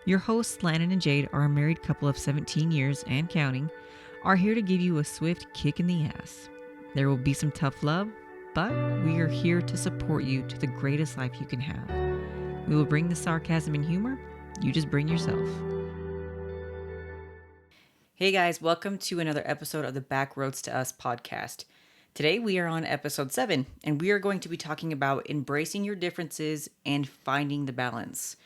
Your hosts, Landon and Jade, are a married couple of 17 years and counting, are here to give you a swift kick in the ass. There will be some tough love, but we are here to support you to the greatest life you can have. We will bring the sarcasm and humor. You just bring yourself. Hey guys, welcome to another episode of the Back Roads to Us podcast. Today we are on episode 7, and we are going to be talking about embracing your differences and finding the balance.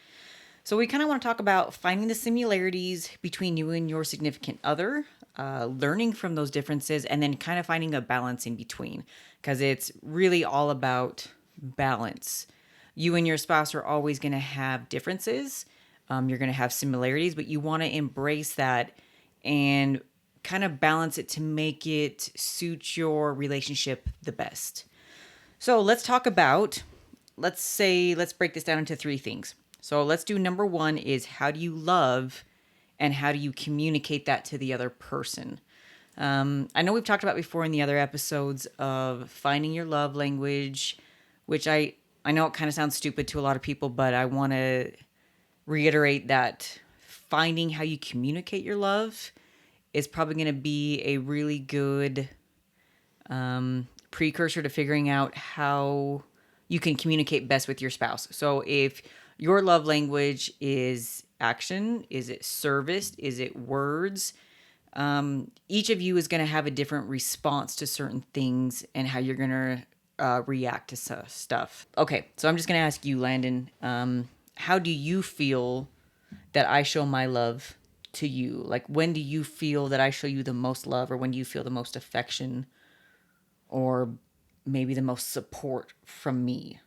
So we kind of want to talk about finding the similarities between you and your significant other, learning from those differences, and then kind of finding a balance in between, because it's really all about balance. You and your spouse are always going to have differences. You're going to have similarities, but you want to embrace that and kind of balance it to make it suit your relationship the best. So let's talk about, let's break this down into 3 things. So let's do number 1 is how do you love and how do you communicate that to the other person? I know we've talked about before in the other episodes of finding your love language, which I know it kind of sounds stupid to a lot of people, but I want to reiterate that finding how you communicate your love is probably going to be a really good precursor to figuring out how you can communicate best with your spouse. So if your love language is action, is it service, is it words, each of you is going to have a different response to certain things and how you're going to react to stuff. Okay, so I'm just going to ask you, Landon, how do you feel that I show my love to you? Like, when do you feel that I show you the most love, or when do you feel the most affection, or maybe the most support from me?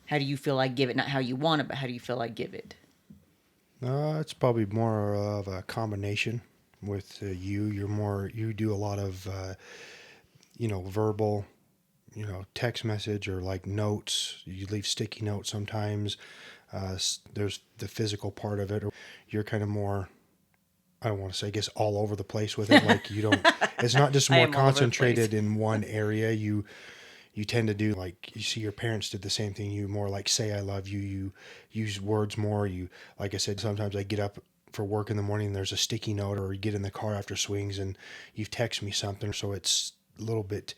How do you feel I give it? Not how you want it, but how do you feel I give it? It's probably more of a combination with you. You do a lot of, verbal, text message or like notes. You leave sticky notes sometimes. There's the physical part of it. You're kind of more, I don't want to say, I guess, all over the place with it. Like it's not just more concentrated in one area. You tend to do, like, you see your parents did the same thing. You more like say I love you. You use words more. You, like I said, sometimes I get up for work in the morning and there's a sticky note, or you get in the car after swings and you text me something. So it's a little bit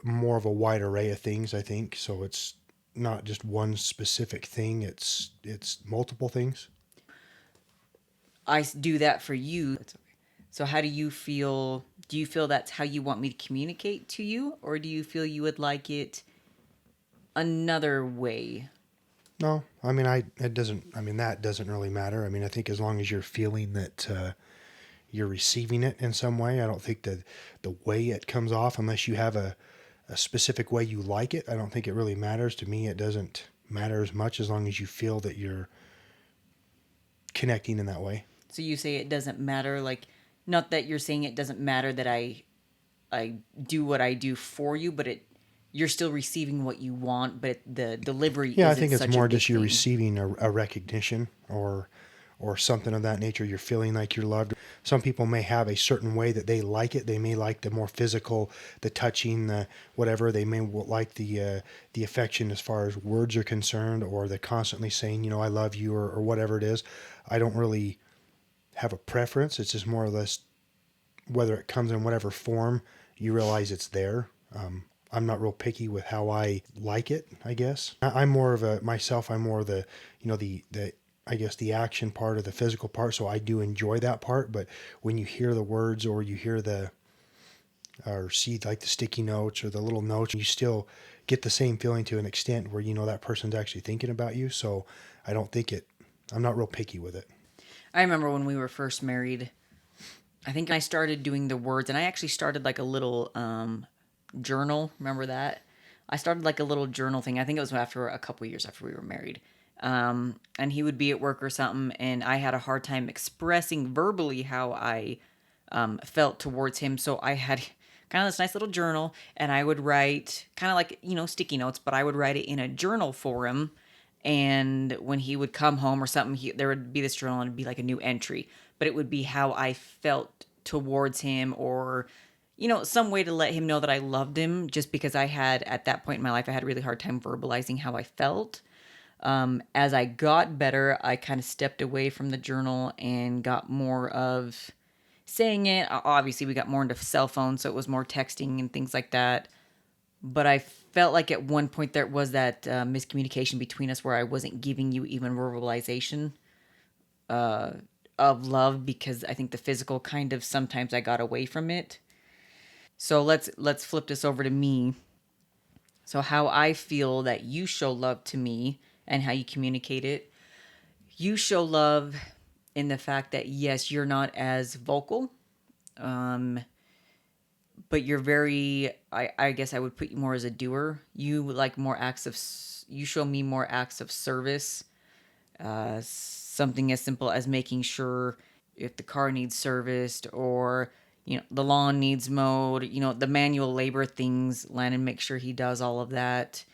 more of a wide array of things, I think. So it's not just one specific thing. It's multiple things. I do that for you. So how do you feel? Do you feel that's how you want me to communicate to you? Or do you feel you would like it another way? No, I mean, that doesn't really matter. I mean, I think as long as you're feeling that you're receiving it in some way, I don't think that the way it comes off, unless you have a specific way you like it, I don't think it really matters. To me, it doesn't matter as much as long as you feel that you're connecting in that way. So you say it doesn't matter, like, not that you're saying it doesn't matter that I do what I do for you, but you're still receiving what you want, but the delivery isn't. I think it's more just you're thing. receiving a recognition or something of that nature. You're feeling like you're loved. Some people may have a certain way that they like it. They may like the more physical, the touching, the whatever. They may like the affection as far as words are concerned, or the constantly saying, I love you, or whatever it is. I don't really have a preference. It's just more or less whether it comes in whatever form, you realize it's there. I'm not real picky with how I like it, I guess. I'm more of I'm more of the, I guess the action part of the physical part. So I do enjoy that part. But when you hear the words, or you hear or see like the sticky notes or the little notes, you still get the same feeling to an extent where, that person's actually thinking about you. So I'm not real picky with it. I remember when we were first married, I think I started doing the words, and I actually started like a little journal. Remember that? I started like a little journal thing. I think it was after a couple years after we were married. And he would be at work or something, and I had a hard time expressing verbally how I felt towards him. So I had kind of this nice little journal, and I would write kind of like, sticky notes, but I would write it in a journal for him. And when he would come home or something, there would be this journal, and it'd be like a new entry, but it would be how I felt towards him, or, some way to let him know that I loved him, just because at that point in my life, I had a really hard time verbalizing how I felt. As I got better, I kind of stepped away from the journal and got more of saying it. Obviously, we got more into cell phones, so it was more texting and things like that. But I felt like at one point there was that miscommunication between us where I wasn't giving you even verbalization of love because I think the physical kind of sometimes I got away from it. So let's flip this over to me. So how I feel that you show love to me and how you communicate it. You show love in the fact that yes, you're not as vocal, um, but you're very. I guess I would put you more as a doer. You like more acts of. You show me more acts of service. Something as simple as making sure if the car needs serviced or the lawn needs mowed. The manual labor things. Landon makes sure he does all of that.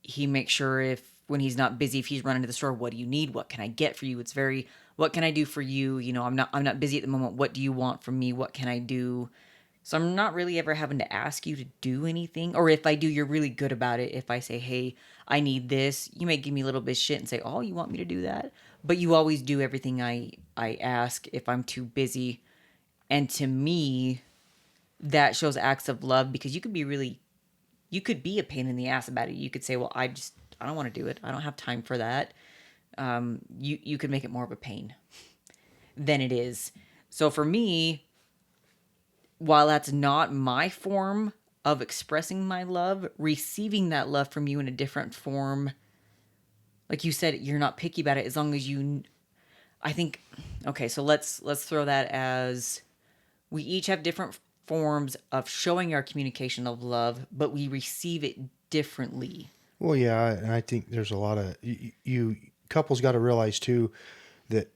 He makes sure if when he's not busy, if he's running to the store, what do you need? What can I get for you? It's very, what can I do for you? I'm not busy at the moment. What do you want from me? What can I do? So I'm not really ever having to ask you to do anything. Or if I do, you're really good about it. If I say, hey, I need this, you may give me a little bit of shit and say, oh, you want me to do that? But you always do everything I ask if I'm too busy. And to me, that shows acts of love because you could be a pain in the ass about it. You could say, well, I don't want to do it. I don't have time for that. You could make it more of a pain than it is. So for me, while that's not my form of expressing my love, receiving that love from you in a different form, like you said, you're not picky about it as long as you. I think, okay, so let's throw that as we each have different forms of showing our communication of love, but we receive it differently. Well, yeah, and I think there's a lot of you couples got to realize too that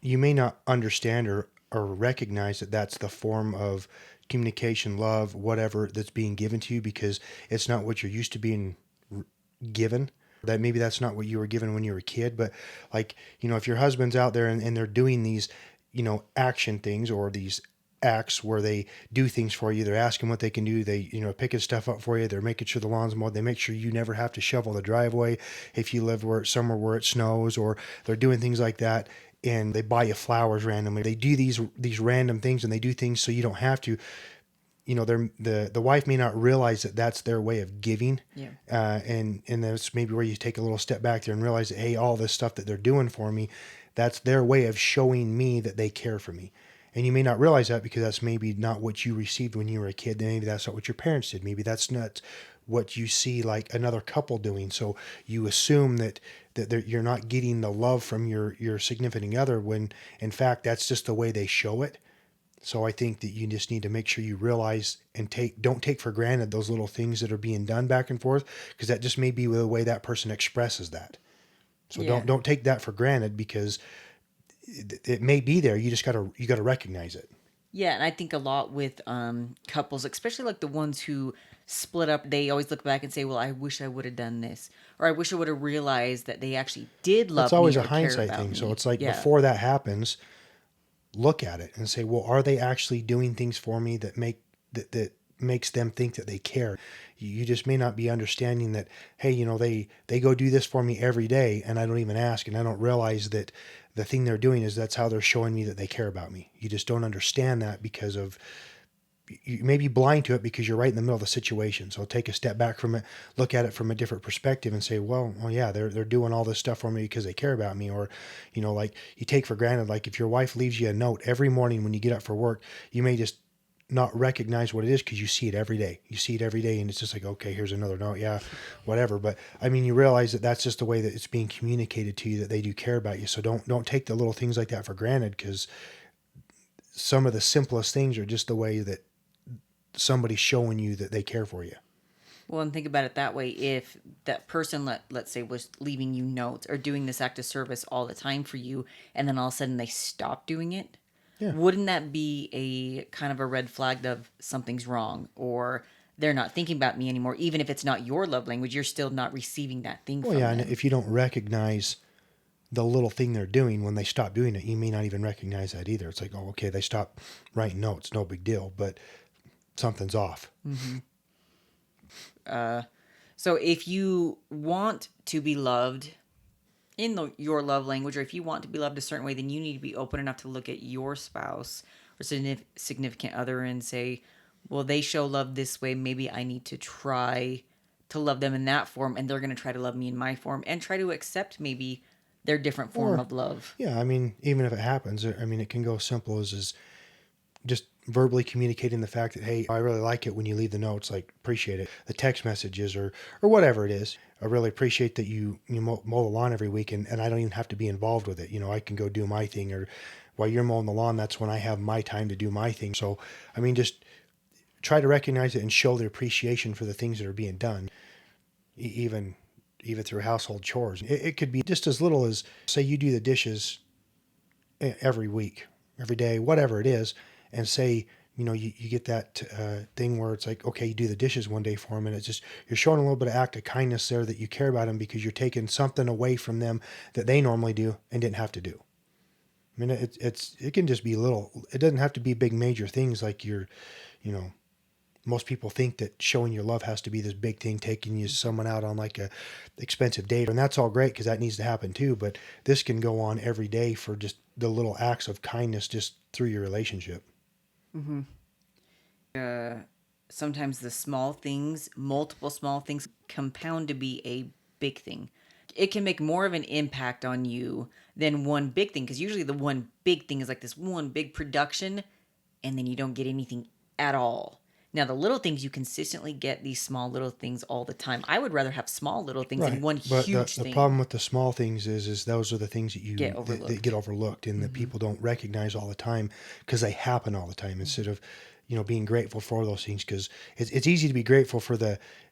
you may not understand or recognize that that's the form of communication, love, whatever that's being given to you because it's not what you're used to being given. That maybe that's not what you were given when you were a kid, but like, if your husband's out there and they're doing these, action things or these acts where they do things for you, they're asking what they can do, they, picking stuff up for you, they're making sure the lawn's mowed, they make sure you never have to shovel the driveway if you live somewhere where it snows, or they're doing things like that. And they buy you flowers randomly. They do these random things, and they do things so you don't have to. The wife may not realize that that's their way of giving, Yeah. and that's maybe where you take a little step back there and realize that, hey, all this stuff that they're doing for me, that's their way of showing me that they care for me. And you may not realize that because that's maybe not what you received when you were a kid. Maybe that's not what your parents did. Maybe that's not what you see like another couple doing. So you assume that you're not getting the love from your significant other when in fact that's just the way they show it. So I think that you just need to make sure you realize and don't take for granted those little things that are being done back and forth, because that just may be the way that person expresses that. So Yeah. don't take that for granted because it may be there. You gotta recognize it. Yeah, and I think a lot with couples, especially like the ones who split up, they always look back and say, "Well, I wish I would have done this," or "I wish I would have realized that they actually did That's love me always a or care hindsight about thing. So me." it's like Yeah, before that happens, look at it and say, well, are they actually doing things for me that makes them think that they care? You just may not be understanding that, hey, they go do this for me every day and I don't even ask and I don't realize that the thing they're doing is that's how they're showing me that they care about me. You just don't understand that because of you may be blind to it because you're right in the middle of the situation. So take a step back from it, look at it from a different perspective, and say, well, yeah, they're doing all this stuff for me because they care about me. Or, like you take for granted, like if your wife leaves you a note every morning when you get up for work, you may just not recognize what it is because you see it every day. You see it every day, and it's just like, okay, here's another note, yeah, whatever. But I mean, you realize that that's just the way that it's being communicated to you that they do care about you. So don't take the little things like that for granted because some of the simplest things are just the way that somebody's showing you that they care for you. well, and think about it that way. If that person, let's say, was leaving you notes or doing this act of service all the time for you, and then all of a sudden they stop doing it, Yeah. wouldn't that be a kind of a red flag of something's wrong or they're not thinking about me anymore? Even if it's not your love language, you're still not receiving that thing Well, from yeah, and them. if you don't recognize the little thing they're doing when they stop doing it, you may not even recognize that either. It's like, oh, okay, they stopped writing notes, no big deal, but something's off. So if you want to be loved, your love language, or if you want to be loved a certain way, then you need to be open enough to look at your spouse or significant other and say, well, they show love this way. Maybe I need to try to love them in that form, and they're going to try to love me in my form and try to accept maybe their different form Or, of love. yeah, I mean, even if it happens, I mean, it can go simple as just verbally communicating the fact that, hey, I really like it when you leave the notes, like appreciate it, the text messages or whatever it is. I really appreciate that you mow the lawn every week, and I don't even have to be involved with it. I can go do my thing, or while you're mowing the lawn, that's when I have my time to do my thing. So, I mean, just try to recognize it and show the appreciation for the things that are being done, even through household chores. It could be just as little as, say, you do the dishes every week, every day, whatever it is, and say, you get that thing where it's like, okay, you do the dishes one day for them, and it's just, you're showing a little bit of act of kindness there, that you care about them because you're taking something away from them that they normally do and didn't have to do. I mean, it can just be little. It doesn't have to be big major things like you know, most people think that showing your love has to be this big thing, taking you someone out on like a expensive date, and that's all great because that needs to happen too. But this can go on every day for just the little acts of kindness just through your relationship. Mm-hmm. Sometimes the small things, multiple small things, compound to be a big thing. It can make more of an impact on you than one big thing, because usually the one big thing is like this one big production, and then you don't get anything at all. Now, the little things, you consistently get these small little things all the time. I would rather have small little things than Right. one But the, huge the thing problem with the small things is those are the things get that get overlooked. overlooked and that Mm-hmm. people don't recognize all the time because they happen all the time, instead of being grateful for those things, because it's easy to be grateful for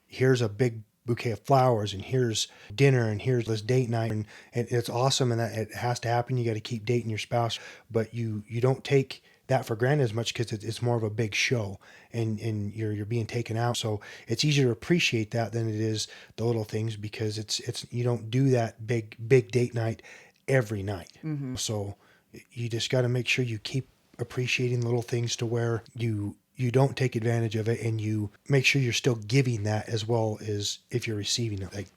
here's a big bouquet of flowers, and here's dinner, and here's this date night, and it's awesome, and that it has to happen. You got to keep dating your spouse, but you don't take that for granted as much because it's more of a big show, and you're being taken out. So it's easier to appreciate that than it is the little things, because it's you don't do that big date night every night. Mm-hmm. So you just got to make sure you keep appreciating little things to where you don't take advantage of it, and you make sure you're still giving that as well as if you're receiving it. Like,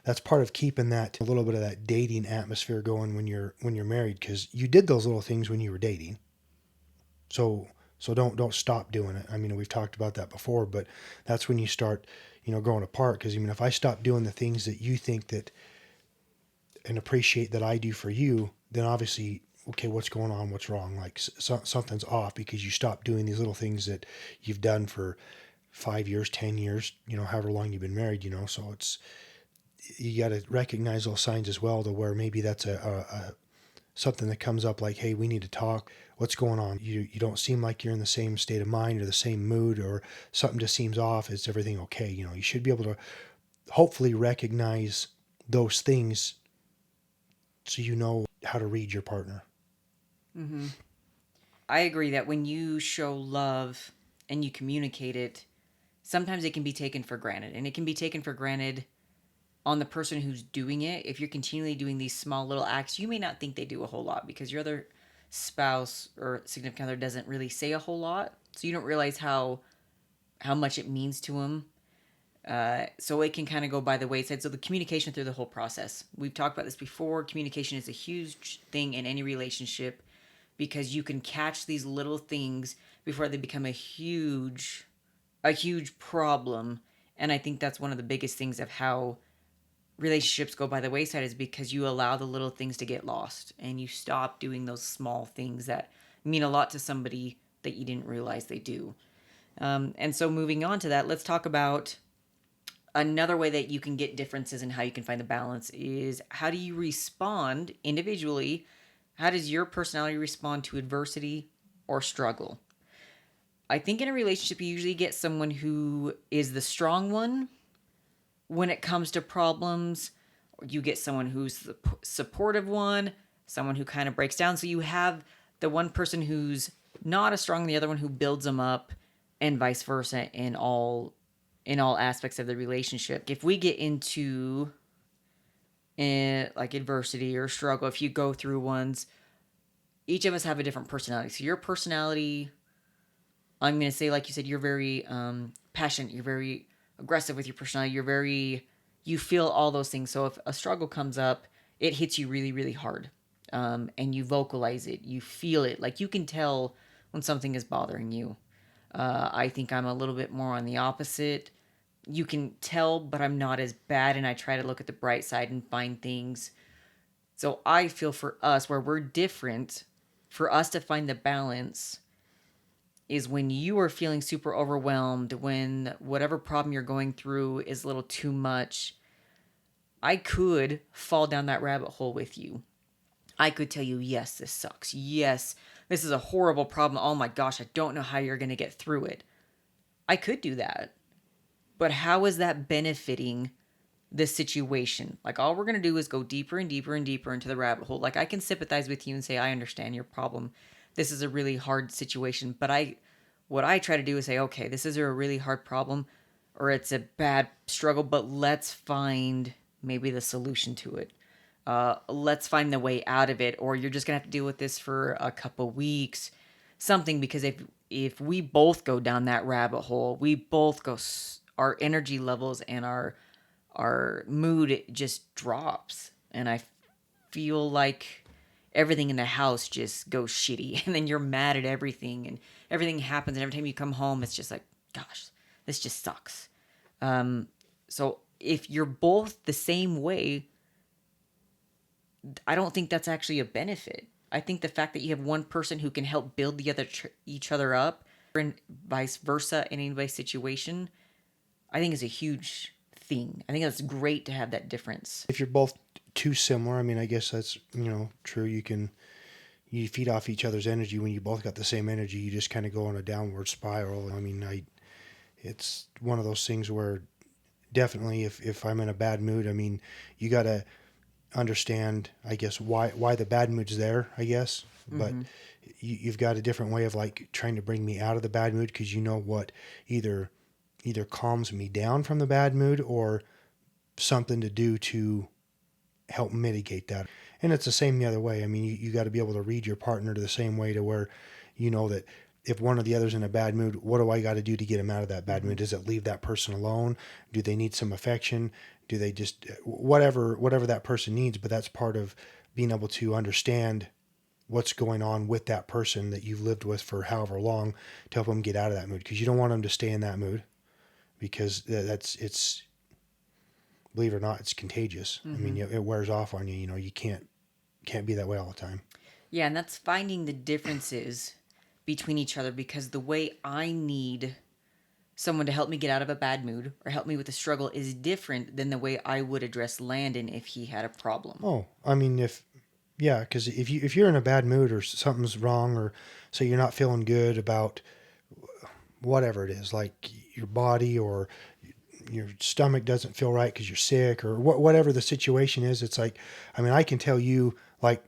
that's part of keeping that a little bit of that dating atmosphere going when you're married, because you did those little things when you were dating. So don't stop doing it. I mean, we've talked about that before, but that's when you start, growing apart. Because even if I stop doing the things that you think that and appreciate that I do for you, then obviously, okay, what's going on? What's wrong? Like, something's off, because you stop doing these little things that you've done for 5 years, 10 years, however long you've been married. So you got to recognize those signs as well, to where maybe that's a something that comes up, like, hey, we need to talk. What's going on? You don't seem like you're in the same state of mind or the same mood, or something just seems off. Is everything okay? You should be able to hopefully recognize those things, so you know how to read your partner. Mm-hmm. I agree that when you show love and you communicate it, sometimes it can be taken for granted. And it can be taken for granted on the person who's doing it. If you're continually doing these small little acts, you may not think they do a whole lot because your other spouse or significant other doesn't really say a whole lot. So you don't realize how much it means to them. So it can kind of go by the wayside. So the communication through the whole process. We've talked about this before. Communication is a huge thing in any relationship, because you can catch these little things before they become a huge problem. And I think that's one of the biggest things of how relationships go by the wayside, is because you allow the little things to get lost and you stop doing those small things that mean a lot to somebody that you didn't realize they do. And so moving on to that, let's talk about another way that you can get differences in how you can find the balance is, how do you respond individually? How does your personality respond to adversity or struggle? I think in a relationship, you usually get someone who is the strong one when it comes to problems. You get someone who's the supportive one, someone who kind of breaks down. So you have the one person who's not as strong, the other one who builds them up, and vice versa in all aspects of the relationship. If we get into like adversity or struggle, if you go through ones, each of us have a different personality. So your personality, I'm going to say, like you said, you're very passionate. You're very aggressive with your personality. You feel all those things. So if a struggle comes up, it hits you really, really hard. And you vocalize it, you feel it. Like you can tell when something is bothering you. I think I'm a little bit more on the opposite. You can tell, but I'm not as bad, and I try to look at the bright side and find things. So I feel for us, where we're different, for us to find the balance is when you are feeling super overwhelmed, when whatever problem you're going through is a little too much. I could fall down that rabbit hole with you. I could tell you, yes, this sucks. Yes, this is a horrible problem. Oh my gosh, I don't know how you're going to get through it. I could do that. But how is that benefiting this situation? Like, all we're going to do is go deeper and deeper and deeper into the rabbit hole. Like, I can sympathize with you and say, I understand your problem. This is a really hard situation. But what I try to do is say, okay, this is a really hard problem or it's a bad struggle, but let's find maybe the solution to it. Let's find the way out of it, or you're just gonna have to deal with this for a couple weeks, something. Because if we both go down that rabbit hole, we both go, our energy levels and our mood just drops, and I feel like everything in the house just goes shitty, and then you're mad at everything, and everything happens, and every time you come home, it's just like, gosh, this just sucks. So if you're both the same way, I don't think that's actually a benefit. I think the fact that you have one person who can help build the other each other up, and vice versa in any situation, I think is a huge thing. I think that's great to have that difference. If you're both too similar, I mean, I guess that's, true. You feed off each other's energy. When you both got the same energy, you just kind of go on a downward spiral. I mean, it's one of those things where definitely if I'm in a bad mood, I mean, you got to understand, I guess, why the bad mood's there, I guess. But you've got a different way of like trying to bring me out of the bad mood, because you know what either calms me down from the bad mood, or something to do to help mitigate that. And it's the same the other way. I mean, you got to be able to read your partner to the same way, to where you know that if one or the other's in a bad mood, what do I got to do to get them out of that bad mood? Does it leave that person alone? Do they need some affection? Do they just whatever that person needs? But that's part of being able to understand what's going on with that person that you've lived with for however long, to help them get out of that mood, because you don't want them to stay in that mood, because it's believe it or not, it's contagious. I mean, it wears off on you. You know, you can't be that way all the time. Yeah, and that's finding the differences between each other, because the way I need someone to help me get out of a bad mood or help me with a struggle is different than the way I would address Landon if he had a problem. Oh, I mean, because if you're in a bad mood or something's wrong, or say you're not feeling good about whatever it is, like your body, or your stomach doesn't feel right because you're sick, or whatever the situation is, it's like, I mean, I can tell you, like,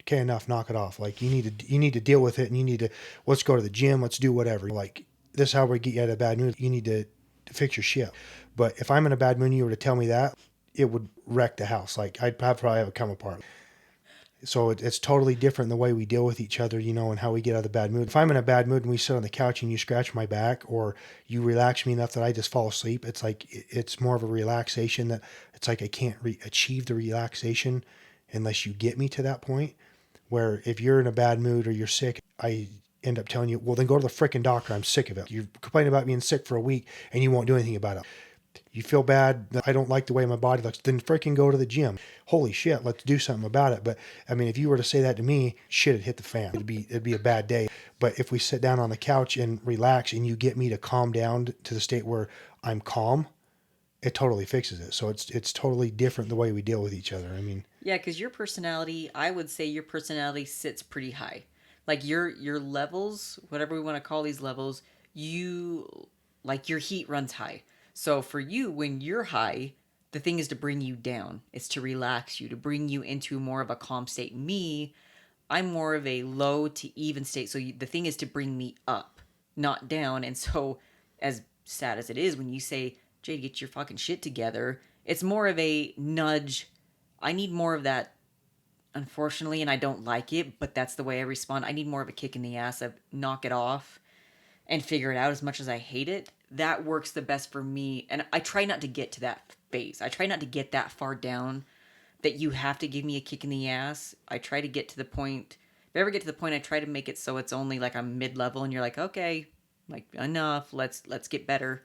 okay, enough, knock it off. Like, you need to deal with it, and you need to, let's go to the gym, let's do whatever. Like, this is how we get you out of a bad mood. You need to fix your shit. But if I'm in a bad mood and you were to tell me that, it would wreck the house. Like, I'd probably have it come apart. So it's totally different the way we deal with each other, and how we get out of the bad mood. If I'm in a bad mood and we sit on the couch and you scratch my back, or you relax me enough that I just fall asleep, it's like, it's more of a relaxation that it's like I can't achieve the relaxation unless you get me to that point. Where if you're in a bad mood or you're sick, I end up telling you, well, then go to the freaking doctor. I'm sick of it. You're complaining about being sick for a week and you won't do anything about it. You feel bad, I don't like the way my body looks, then freaking go to the gym. Holy shit, let's do something about it. But I mean, if you were to say that to me, shit, it'd hit the fan. It'd be a bad day. But if we sit down on the couch and relax, and you get me to calm down to the state where I'm calm, it totally fixes it. So it's totally different the way we deal with each other. I mean, Yeah, because your personality, I would say your personality sits pretty high. Like your levels, whatever we want to call these levels, you like your heat runs high. So for you, when you're high, the thing is to bring you down. It's to relax you, to bring you into more of a calm state. Me, I'm more of a low to even state. So the thing is to bring me up, not down. And so, as sad as it is, when you say, Jay, get your fucking shit together, it's more of a nudge. I need more of that, unfortunately, and I don't like it, but that's the way I respond. I need more of a kick in the ass of knock it off and figure it out. As much as I hate it, that works the best for me. And I try not to get to that phase. I try not to get that far down, that you have to give me a kick in the ass. I try to get to the point. If I ever get to the point, I try to make it so it's only like I'm mid level, and you're like, okay, like enough. Let's get better.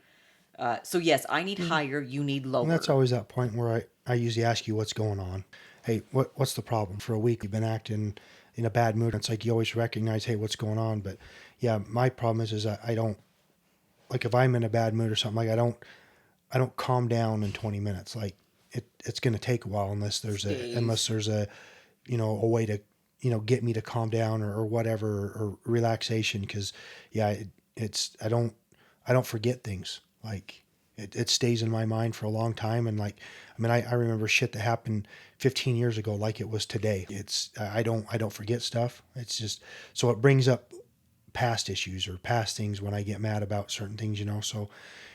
So yes, I need Yeah. higher. You need And that's lower. always that point where I usually ask you what's going on. Hey, what's the problem? For a week you've been acting in a bad mood. It's like you always recognize, hey, what's going on? But yeah, my problem is I don't, like, if I'm in a bad mood or something, like I don't calm down in 20 minutes. Like it's going to take a while Days. unless there's a way to get me to calm down or whatever, or relaxation. Because yeah, it's I don't forget things. Like it stays in my mind for a long time. And like, I mean, I remember shit that happened 15 years ago like it was today. It's I don't forget stuff. It's just, so it brings up past issues or past things when I get mad about certain things. So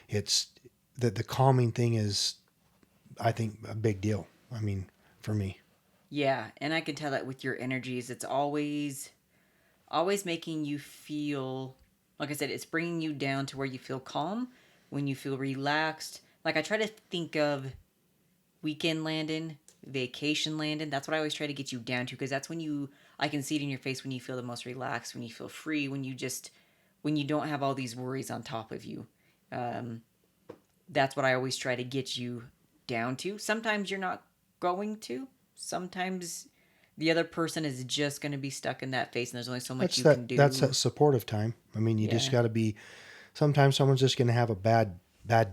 it's the calming thing is, I think, a big deal. I mean, for me. Yeah, and I can tell that with your energies. It's always making you feel, like I said, it's bringing you down to where you feel calm, when you feel relaxed. Like I try to think of weekend landing, vacation landing. That's what I always try to get you down to, because that's when I can see it in your face, when you feel the most relaxed, when you feel free, when you don't have all these worries on top of you. Um, that's what I always try to get you down to. Sometimes you're not going to. Sometimes the other person is just going to be stuck in that phase, and there's only so much That's you can that do. supportive time. I mean, you just Yeah. got to be. Sometimes someone's just going to have a bad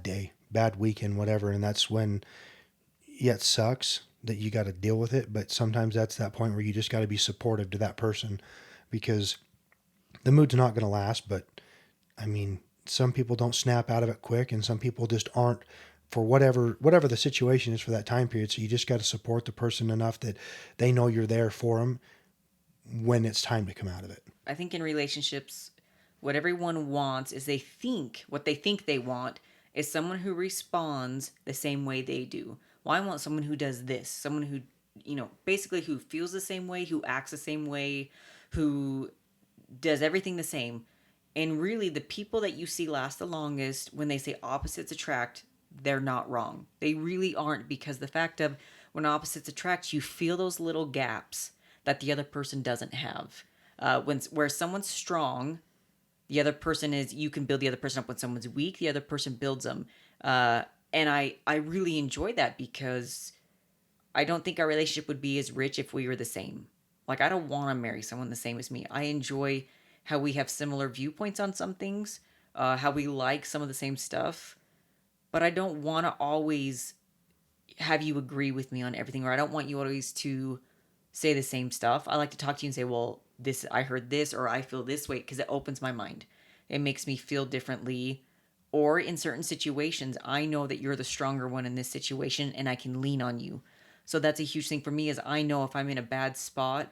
day, bad weekend, whatever, and that's when, yeah, it sucks that you got to deal with it. But sometimes that's that point where you just got to be supportive to that person, because the mood's not going to last. But I mean, some people don't snap out of it quick, and some people just aren't, for whatever the situation is for that time period. So you just got to support the person enough that they know you're there for them when it's time to come out of it. I think in relationships, what everyone wants is what they think they want is someone who responds the same way they do. Well, I want someone who does this, someone who, basically who feels the same way, who acts the same way, who does everything the same. And really, the people that you see last the longest, when they say opposites attract, they're not wrong. They really aren't, because the fact of when opposites attract, you feel those little gaps that the other person doesn't have. Where someone's strong, the other person is, you can build the other person up. When someone's weak, the other person builds them. Uh, and I really enjoy that, because I don't think our relationship would be as rich if we were the same. Like, I don't want to marry someone the same as me. I enjoy how we have similar viewpoints on some things, how we like some of the same stuff, but I don't want to always have you agree with me on everything, or I don't want you always to say the same stuff. I like to talk to you and say, well, this, I heard this, or I feel this way, because it opens my mind. It makes me feel differently. Or in certain situations, I know that you're the stronger one in this situation, and I can lean on you. So that's a huge thing for me, is I know if I'm in a bad spot,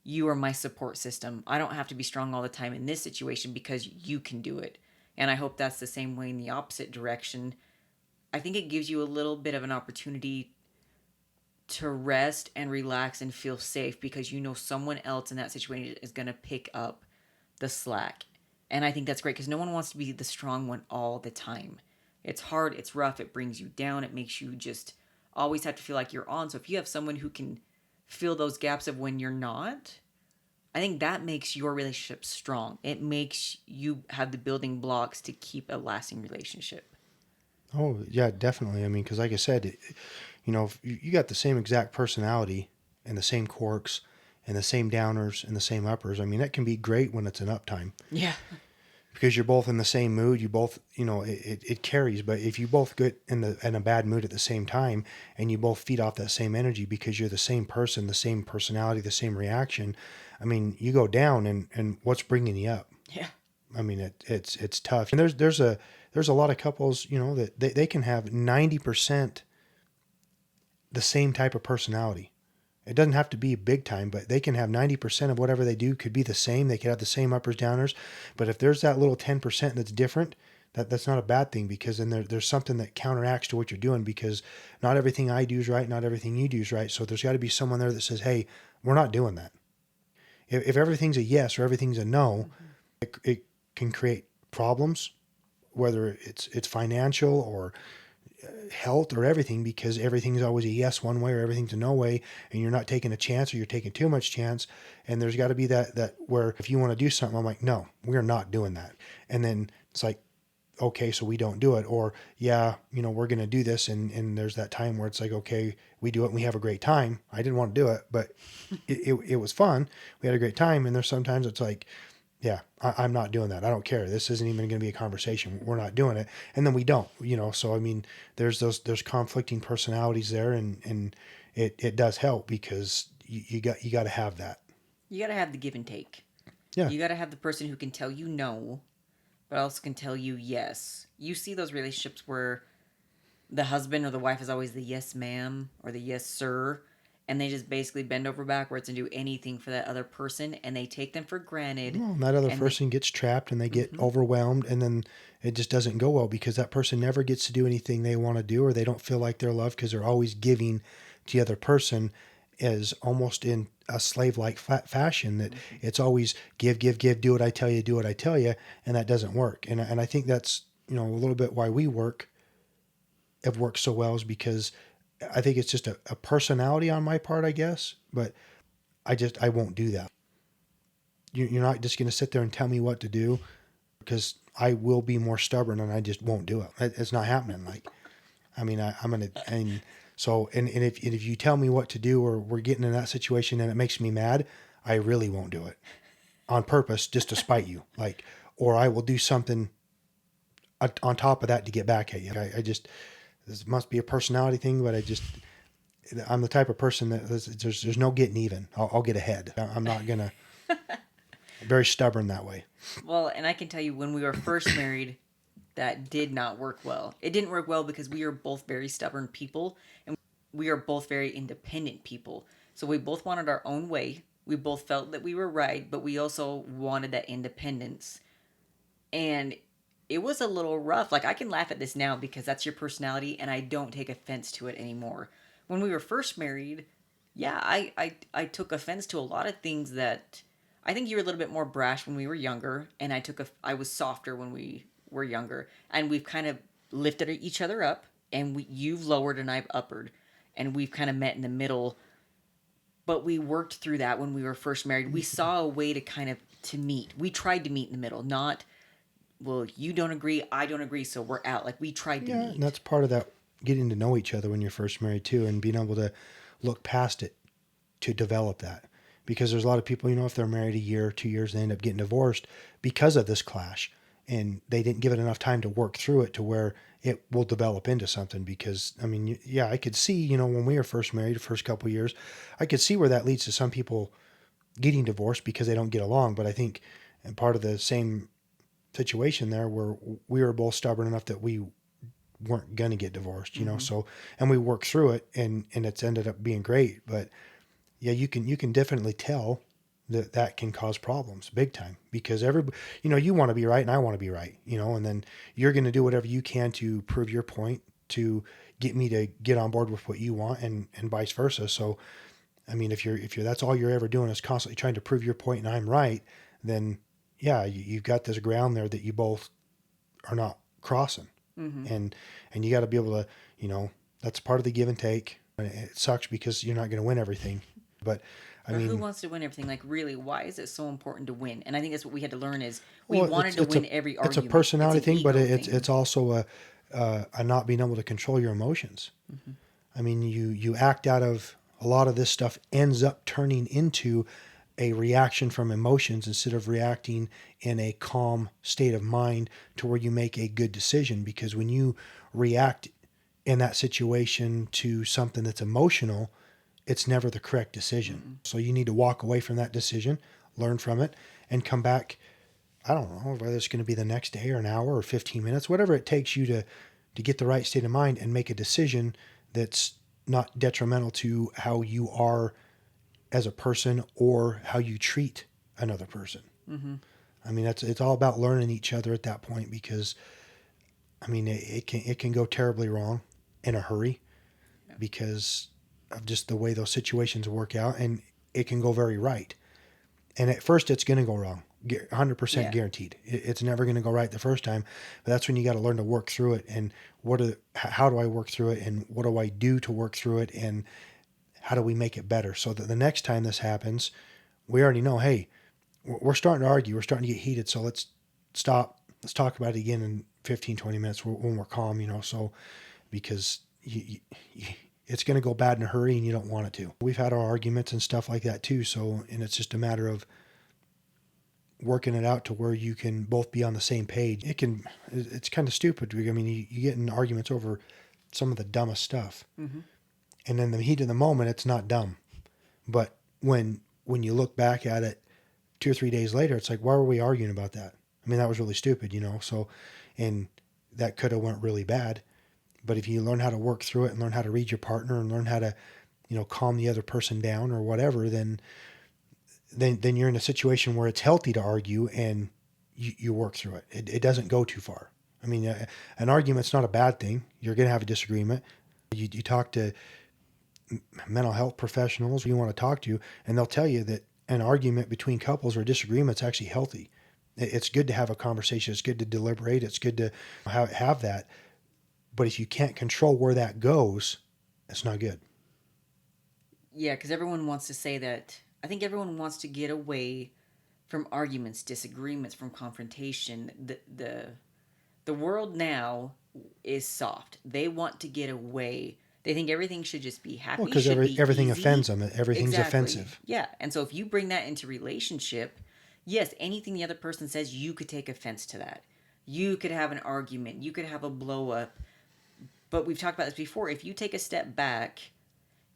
you are my support system. I don't have to be strong all the time in this situation, because you can do it. And I hope that's the same way in the opposite direction. I think it gives you a little bit of an opportunity to rest and relax and feel safe, because you know someone else in that situation is going to pick up the slack. And I think that's great, because no one wants to be the strong one all the time. It's hard, it's rough, it brings you down, it makes you just always have to feel like you're on. So if you have someone who can fill those gaps of when you're not, I think that makes your relationship strong. It makes you have the building blocks to keep a lasting relationship. Oh yeah, definitely. I mean, because like I said, if you got the same exact personality and the same quirks and the same downers and the same uppers. I mean, that can be great when it's an uptime, Yeah. because you're both in the same mood. You both, it carries. But if you both get in a bad mood at the same time, and you both feed off that same energy because you're the same person, the same personality, the same reaction, I mean, you go down, and what's bringing you up? Yeah. I mean, it's tough. And there's a lot of couples, that they can have 90% the same type of personality. It doesn't have to be big time, but they can have 90% of whatever they do could be the same. They could have the same uppers, downers. But if there's that little 10% that's different, that's not a bad thing, because then there's something that counteracts to what you're doing, because not everything I do is right. Not everything you do is right. So there's got to be someone there that says, hey, we're not doing that. If everything's a yes or everything's a no, Mm-hmm. it can create problems, whether it's financial or health or everything, because everything's always a yes one way or everything's a no way, and you're not taking a chance or you're taking too much chance. And there's got to be that where if you want to do something, I'm like, no, we're not doing that. And then it's like, okay, so we don't do it. Or yeah, we're going to do this. And there's that time where it's like, okay, we do it and we have a great time. I didn't want to do it, but it was fun. We had a great time. And there's sometimes it's like, yeah, I'm not doing that. I don't care. This isn't even going to be a conversation. We're not doing it. And then we don't, so I mean, there's conflicting personalities there, and it does help because you got to have that. You got to have the give and take. Yeah. You got to have the person who can tell you no, but also can tell you yes. You see those relationships where the husband or the wife is always the yes ma'am or the yes sir, and they just basically bend over backwards and do anything for that other person, and they take them for granted. Well, that other And they, person gets trapped and they get mm-hmm. overwhelmed, and then it just doesn't go well because that person never gets to do anything they want to do, or they don't feel like they're loved because they're always giving to the other person, is almost in a slave-like fashion, that Mm-hmm. it's always give, give, give, do what I tell you, do what I tell you, and that doesn't work. And I think that's a little bit why we have worked so well, is because I think it's just a personality on my part, I guess, but I won't do that. You're not just going to sit there and tell me what to do, because I will be more stubborn and I just won't do it. It's not happening. Like, I mean, I'm going to, and so, and if you tell me what to do, or we're getting in that situation and it makes me mad, I really won't do it on purpose, just to spite you. Like, or I will do something on top of that to get back at you. I just, this must be a personality thing, but I'm the type of person that there's no getting even. I'll get ahead. I'm not going to, very stubborn that way. Well, and I can tell you when we were first married, that did not work well. It didn't work well because we are both very stubborn people and we are both very independent people. So we both wanted our own way. We both felt that we were right, but we also wanted that independence. And it was a little rough. Like, I can laugh at this now because that's your personality and I don't take offense to it anymore. When we were first married, yeah, I took offense to a lot of things that I think you were a little bit more brash when we were younger, and I was softer when we were younger, and we've kind of lifted each other up, and you've lowered and I've uppered, and we've kind of met in the middle. But we worked through that when we were first married. We saw a way to kind of to meet. We tried to meet in the middle, not well, you don't agree, I don't agree, so we're out. Like, we tried to Yeah, and meet. that's part of that, getting to know each other when you're first married too, and being able to look past it to develop that. Because there's a lot of people, if they're married a year, 2 years, they end up getting divorced because of this clash, and they didn't give it enough time to work through it to where it will develop into something. Because I mean, yeah, I could see, when we were first married, the first couple of years, I could see where that leads to some people getting divorced because they don't get along. But I think, and part of the same situation there, where we were both stubborn enough that we weren't going to get divorced, Mm-hmm. so, and we worked through it, and it's ended up being great. But yeah, you can definitely tell that can cause problems big time, because everybody, you want to be right and I want to be right, and then you're going to do whatever you can to prove your point, to get me to get on board with what you want, and vice versa. So I mean, if you're that's all you're ever doing is constantly trying to prove your point and I'm right, then yeah, you've got this ground there that you both are not crossing. Mm-hmm. And you got to be able to, that's part of the give and take. And it sucks because you're not going to win everything, but I Or who mean, wants to win everything? Like, really, why is it so important to win? And I think that's what we had to learn is we well, wanted to win every it's a argument. It's personality an thing, but ego it's thing. it's also a not being able to control your emotions. Mm-hmm. I mean, you act out of, a lot of this stuff ends up turning into a reaction from emotions instead of reacting in a calm state of mind to where you make a good decision. Because when you react in that situation to something that's emotional, it's never the correct decision. Mm-mm. So you need to walk away from that decision, learn from it, and come back. I don't know whether it's going to be the next day or an hour or 15 minutes, whatever it takes you to get the right state of mind and make a decision that's not detrimental to how you are as a person or how you treat another person. Mm-hmm. I mean, it's all about learning each other at that point, because I mean, it can go terribly wrong in a hurry Yeah. because of just the way those situations work out, and it can go very right. And at first it's going to go wrong, 100% Yeah. guaranteed. It's never going to go right the first time, but that's when you got to learn to work through it. And how do I work through it, and what do I do to work through it, and how do we make it better so that the next time this happens, we already know, hey, we're starting to argue, we're starting to get heated, so let's stop. Let's talk about it again in 15, 20 minutes when we're calm, so because it's going to go bad in a hurry and you don't want it to. We've had our arguments and stuff like that too. So, and it's just a matter of working it out to where you can both be on the same page. It's kind of stupid. I mean, you get in arguments over some of the dumbest stuff. Mm-hmm. And in the heat of the moment, it's not dumb. But when you look back at it 2 or 3 days later, it's like, why were we arguing about that? I mean, that was really stupid, So, and that could have went really bad. But if you learn how to work through it and learn how to read your partner and learn how to, calm the other person down or whatever, then you're in a situation where it's healthy to argue and you work through it. It doesn't go too far. I mean, an argument's not a bad thing. You're going to have a disagreement. You talk to mental health professionals you want to talk to, and they'll tell you that an argument between couples or disagreement's actually healthy. It's good to have a conversation. It's good to deliberate. It's good to have that. But if you can't control where that goes, it's not good. Yeah, because everyone wants to say that. I think everyone wants to get away from arguments, disagreements, from confrontation. The world now is soft. They want to get away. They think everything should just be Well, happy, because should be everything offends easy. them. Everything's Exactly. offensive. Yeah. And so if you bring that into relationship, yes, anything the other person says, you could take offense to that. You could have an argument. You could have a blow up. But we've talked about this before. If you take a step back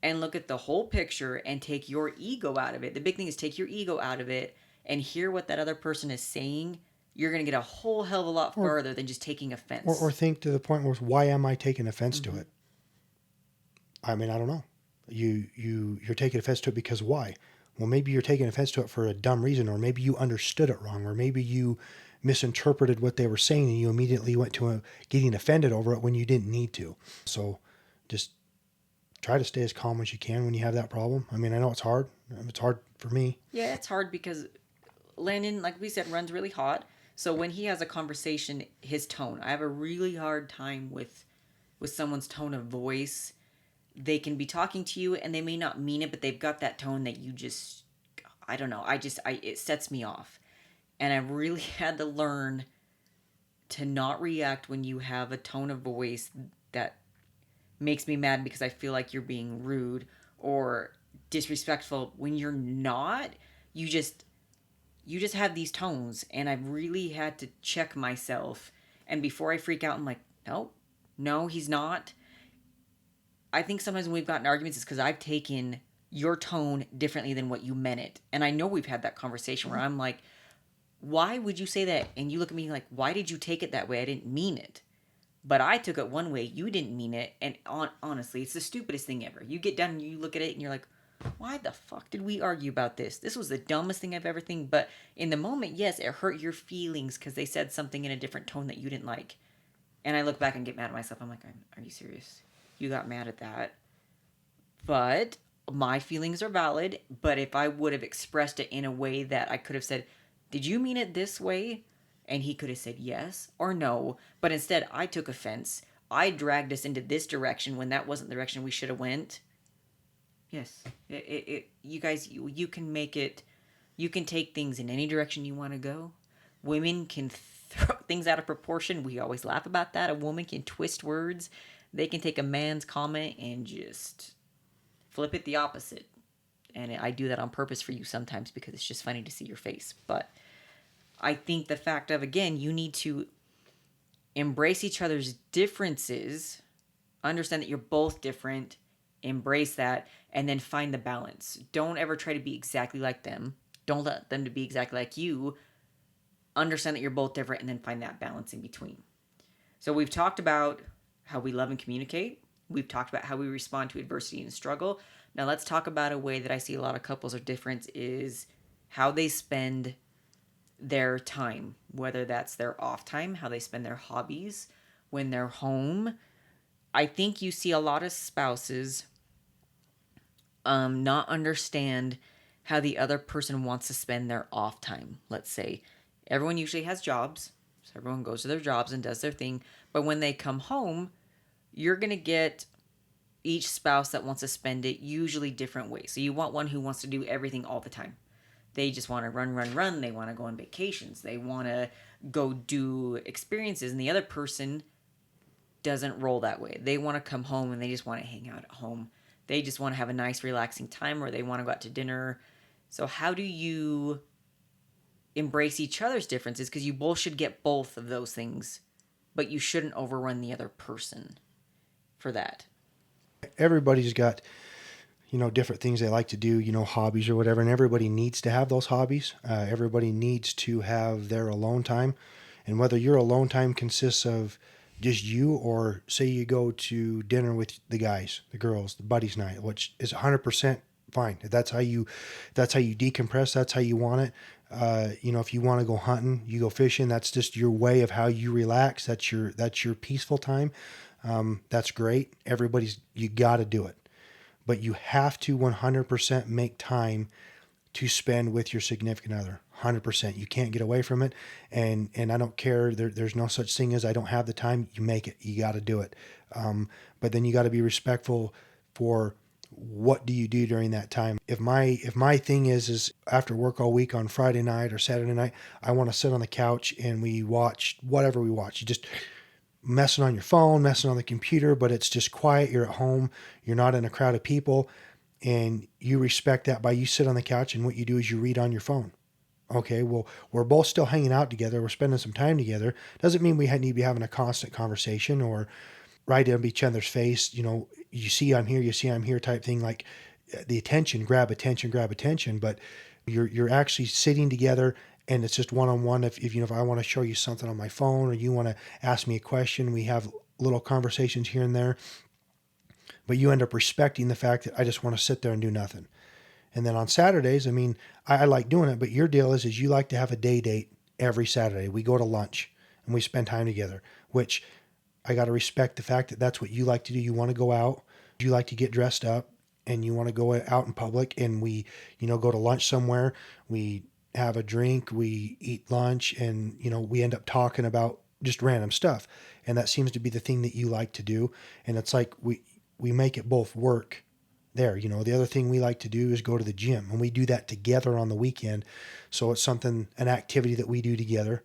and look at the whole picture and take your ego out of it, the big thing is take your ego out of it and hear what that other person is saying, you're going to get a whole hell of a lot Or further than just taking or offense. think to the point where, why am I taking offense to Mm-hmm. it? I mean, I don't know. You're taking offense to it because why? Well, maybe you're taking offense to it for a dumb reason, or maybe you understood it wrong, or maybe you misinterpreted what they were saying and you immediately went to getting offended over it when you didn't need to. So just try to stay as calm as you can when you have that problem. I mean, I know it's hard. It's hard for me. Yeah, it's hard because Landon, like we said, runs really hot. So when he has a conversation, his tone, I have a really hard time with someone's tone of voice. They can be talking to you and they may not mean it, but they've got that tone that you just, I don't know, I it sets me off. And I really had to learn to not react when you have a tone of voice that makes me mad because I feel like you're being rude or disrespectful when you're not. You just you just have these tones, and I've really had to check myself. And before I freak out, I'm like, no, no, he's not. I think sometimes when we've gotten arguments, it's because I've taken your tone differently than what you meant it. And I know we've had that conversation where I'm like, why would you say that? And you look at me like, why did you take it that way? I didn't mean it. But I took it one way. You didn't mean it. And honestly, it's the stupidest thing ever. You get done and you look at it and you're like, why the fuck did we argue about this? This was the dumbest thing I've ever seen. But in the moment, yes, it hurt your feelings because they said something in a different tone that you didn't like. And I look back and get mad at myself. I'm like, are you serious? You got mad at that. But my feelings are valid. But if I would have expressed it in a way that I could have said, did you mean it this way? And he could have said yes or no. But instead, I took offense. I dragged us into this direction when that wasn't the direction we should have went. Yes, you guys, you can make it. You can take things in any direction you want to go. Women can throw things out of proportion. We always laugh about that. A woman can twist words. They can take a man's comment and just flip it the opposite. And I do that on purpose for you sometimes because it's just funny to see your face. But I think the fact of, again, you need to embrace each other's differences, understand that you're both different, embrace that, and then find the balance. Don't ever try to be exactly like them. Don't let them to be exactly like you. Understand that you're both different and then find that balance in between. So we've talked about how we love and communicate. We've talked about how we respond to adversity and struggle. Now let's talk about a way that I see a lot of couples are different is how they spend their time, whether that's their off time, how they spend their hobbies when they're home. I think you see a lot of spouses not understand how the other person wants to spend their off time. Let's say everyone usually has jobs, so everyone goes to their jobs and does their thing. But when they come home, you're going to get each spouse that wants to spend it usually different ways. So you want one who wants to do everything all the time. They just want to run, run, run. They want to go on vacations. They want to go do experiences. And the other person doesn't roll that way. They want to come home and they just want to hang out at home. They just want to have a nice, relaxing time, or they want to go out to dinner. So, how do you embrace each other's differences? Because you both should get both of those things, but you shouldn't overrun the other person for that. Everybody's got, different things they like to do, hobbies or whatever, and everybody needs to have those hobbies. Everybody needs to have their alone time. And whether your alone time consists of just you, or say you go to dinner with the guys, the girls, the buddies night, which is 100% fine. If that's how you decompress. That's how you want it. If you want to go hunting, you go fishing. That's just your way of how you relax. That's your peaceful time. That's great. You got to do it, but you have to 100% make time to spend with your significant other. 100%. You can't get away from it. And I don't care. There's no such thing as I don't have the time. You make it. You got to do it. But then you got to be respectful for what do you do during that time. If my thing is after work all week on Friday night or Saturday night, I want to sit on the couch and we watch whatever we watch. You just messing on your phone, messing on the computer, but it's just quiet. You're at home. You're not in a crowd of people. And you respect that by you sit on the couch and what you do is you read on your phone. Okay, well, we're both still hanging out together. We're spending some time together. Doesn't mean we need to be having a constant conversation or right in each other's face. You see I'm here, you see I'm here type thing. Like the attention, grab attention, grab attention. But you're actually sitting together and it's just one-on-one. If I want to show you something on my phone or you want to ask me a question, we have little conversations here and there. But you end up respecting the fact that I just want to sit there and do nothing. And then on Saturdays, I like doing it, but your deal is you like to have a day date every Saturday. We go to lunch and we spend time together, which I got to respect the fact that that's what you like to do. You want to go out, you like to get dressed up and you want to go out in public and we, go to lunch somewhere. We have a drink, we eat lunch and, we end up talking about just random stuff. And that seems to be the thing that you like to do. And it's like we make it both work there. The other thing we like to do is go to the gym and we do that together on the weekend. So it's an activity that we do together.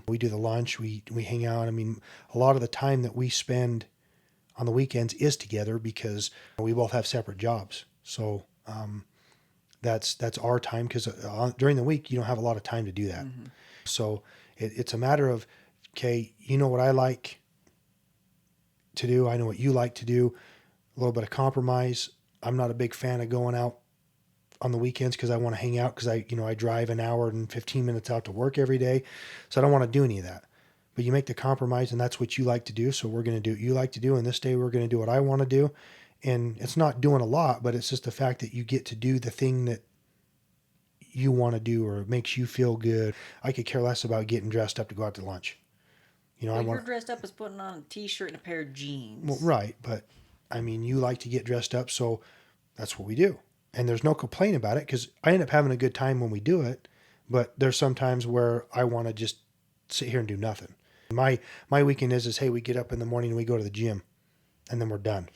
We do the lunch, we hang out. A lot of the time that we spend on the weekends is together because we both have separate jobs. So that's our time because during the week, you don't have a lot of time to do that. Mm-hmm. So it's a matter of, okay, you know what I like to do. I know what you like to do. A little bit of compromise. I'm not a big fan of going out on the weekends because I want to hang out because I drive an hour and 15 minutes out to work every day. So I don't want to do any of that. But you make the compromise and that's what you like to do. So we're going to do what you like to do. And this day we're going to do what I want to do. And it's not doing a lot, but it's just the fact that you get to do the thing that you want to do or it makes you feel good. I could care less about getting dressed up to go out to lunch. You're dressed up as putting on a t-shirt and a pair of jeans. Well, right. But you like to get dressed up. So that's what we do. And there's no complaint about it because I end up having a good time when we do it. But there's some times where I want to just sit here and do nothing. My weekend is hey, we get up in the morning and we go to the gym and then we're done.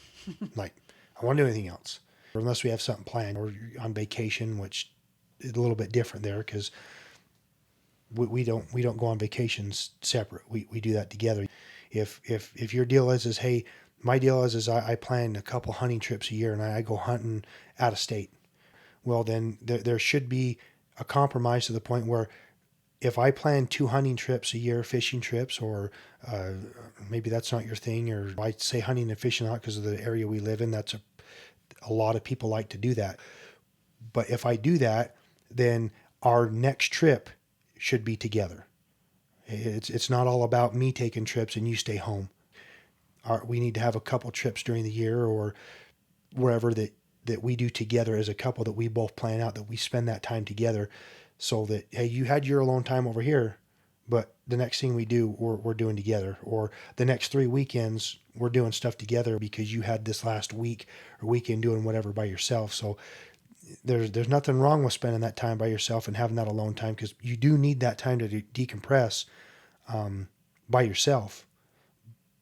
Like, I want to do anything else. Unless we have something planned or on vacation, which is a little bit different there because we don't go on vacations separate. We do that together. If your deal is hey, my deal is I plan a couple hunting trips a year and I go hunting out of state. Well, then there should be a compromise to the point where if I plan 2 hunting trips a year, fishing trips, or maybe that's not your thing, or I say hunting and fishing not because of the area we live in, that's a lot of people like to do that. But if I do that, then our next trip should be together. It's not all about me taking trips and you stay home. We need to have a couple trips during the year or wherever that we do together as a couple that we both plan out, that we spend that time together so that, hey, you had your alone time over here, but the next thing we do, we're doing together. Or the next 3 weekends, we're doing stuff together because you had this last week or weekend doing whatever by yourself. So there's nothing wrong with spending that time by yourself and having that alone time, because you do need that time to decompress by yourself.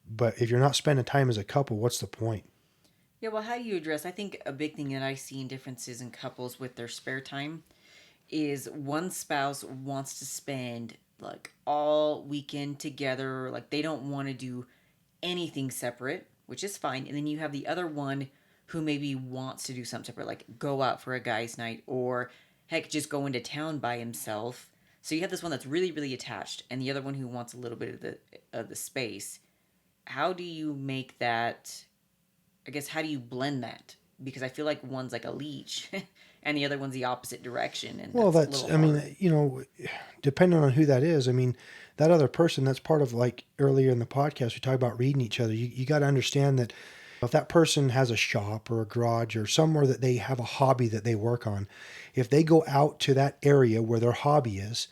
But if you're not spending time as a couple, what's the point? Yeah, well, how do you address? I think a big thing that I see in differences in couples with their spare time is one spouse wants to spend like all weekend together, like they don't want to do anything separate, which is fine. And then you have the other one who maybe wants to do something separate, like go out for a guy's night or heck, just go into town by himself. So you have this one that's really, really attached, and the other one who wants a little bit of the space. How do you make that? I guess how do you blend that? Because I feel like one's like a leech, and the other one's the opposite direction, and Well, that's a that's, little I mean, hard. depending on who that is, I mean, that other person, that's part of, like earlier in the podcast, we talked about reading each other. You got to understand that if that person has a shop or a garage or somewhere that they have a hobby that they work on, if they go out to that area where their hobby is,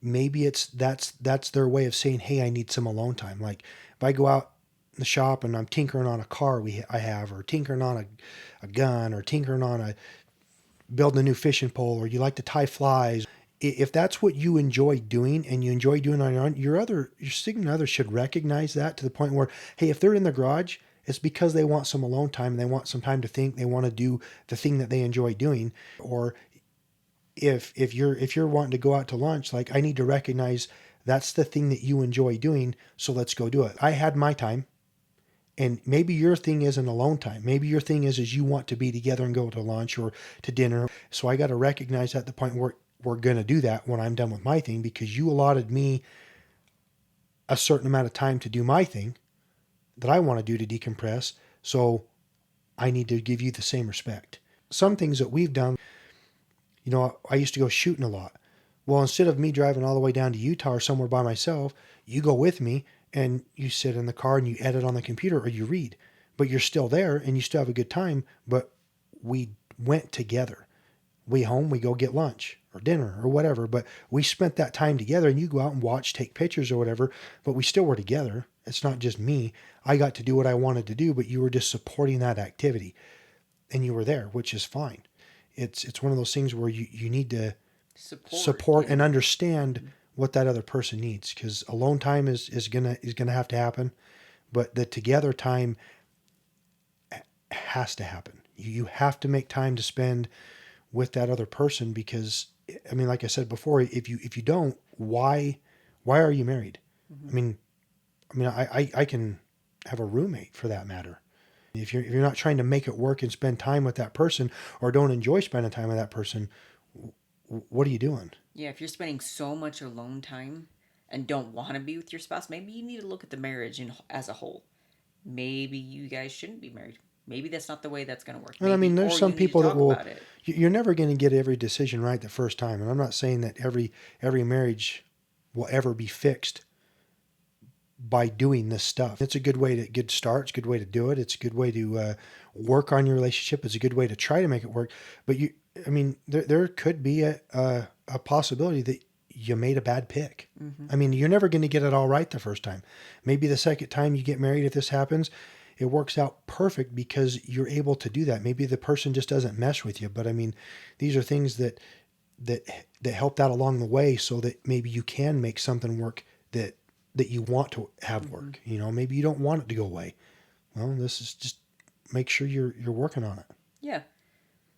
maybe that's their way of saying, hey, I need some alone time. Like if I go out in the shop and I'm tinkering on a car I have, or tinkering on a gun, or tinkering on a building a new fishing pole, or you like to tie flies. If that's what you enjoy doing and you enjoy doing on your own, your significant other should recognize that, to the point where, hey, if they're in the garage, it's because they want some alone time and they want some time to think. They want to do the thing that they enjoy doing. Or if you're wanting to go out to lunch, like, I need to recognize that's the thing that you enjoy doing, so let's go do it. I had my time, and maybe your thing isn't alone time. Maybe your thing is you want to be together and go to lunch or to dinner. So I got to recognize at the point where we're going to do that when I'm done with my thing, because you allotted me a certain amount of time to do my thing that I want to do to decompress. So I need to give you the same respect. Some things that we've done, I used to go shooting a lot. Well, instead of me driving all the way down to Utah or somewhere by myself, you go with me and you sit in the car and you edit on the computer or you read. But you're still there and you still have a good time. But we went together. We home, we go get lunch or dinner or whatever. But we spent that time together, and you go out and watch, take pictures or whatever. But we still were together. It's not just me. I got to do what I wanted to do, but you were just supporting that activity, and you were there, which is fine. It's one of those things where you need to Support, support and yeah. understand what that other person needs, because alone time is gonna have to happen, but the together time has to happen. You have to make time to spend with that other person, because, I mean, like I said before, if you don't, why are you married? Mm-hmm. I mean, I can have a roommate, for that matter. If you're not trying to make it work and spend time with that person, or don't enjoy spending time with that person, what are you doing? Yeah, if you're spending so much alone time and don't want to be with your spouse, maybe you need to look at the marriage as a whole. Maybe you guys shouldn't be married. Maybe that's not the way that's going to work. And I mean, Maybe, there's or you some need to people that talk will. about it. You're never going to get every decision right the first time, and I'm not saying that every marriage will ever be fixed by doing this stuff. It's a good start. It's a good way to do it. It's a good way to work on your relationship. It's a good way to try to make it work. But I mean, there could be a possibility that you made a bad pick. Mm-hmm. I mean, you're never going to get it all right the first time. Maybe the second time you get married, if this happens, it works out perfect because you're able to do that. Maybe the person just doesn't mesh with you. But I mean, these are things that that helped out along the way, so that maybe you can make something work that you want to have Mm-hmm. work. Maybe you don't want it to go away. Well, this is just, make sure you're working on it. Yeah,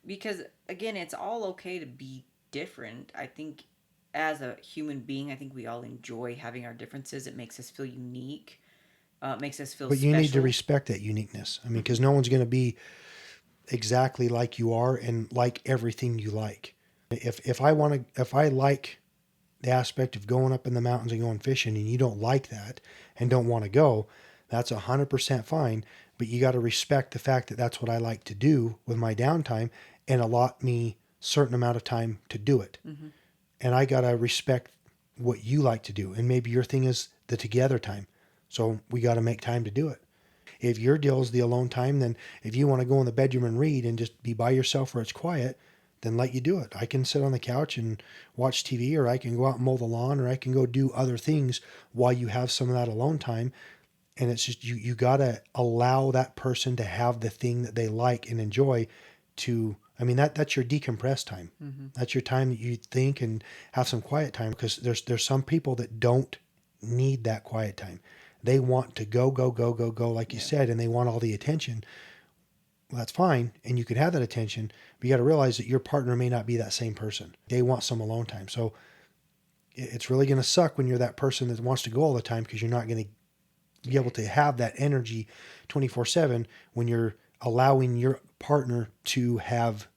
because again, it's all okay to be different. I think as a human being, I think we all enjoy having our differences. It makes us feel unique. It makes us feel But you need to special. respect that uniqueness. I mean, Mm-hmm. because no one's going to be exactly like you are and like everything you like. If I like the aspect of going up in the mountains and going fishing, and you don't like that and don't want to go, that's 100% fine. But you got to respect the fact that that's what I like to do with my downtime, and allot me certain amount of time to do it. Mm-hmm. And I got to respect what you like to do. And maybe your thing is the together time. So we got to make time to do it. If your deal is the alone time, then if you want to go in the bedroom and read and just be by yourself where it's quiet, then let you do it. I can sit on the couch and watch TV, or I can go out and mow the lawn, or I can go do other things while you have some of that alone time. And it's just, you got to allow that person to have the thing that they like and enjoy to, I mean, that's your decompress time. Mm-hmm. That's your time that you think and have some quiet time, because there's some people that don't need that quiet time. They want to go, go, go, go, go, like you Yeah. said, and they want all the attention. Well, that's fine, and you can have that attention, but you got to realize that your partner may not be that same person. They want some alone time. So it's really going to suck when you're that person that wants to go all the time, because you're not going to be able to Yes. have that energy 24/7 when you're allowing your partner to have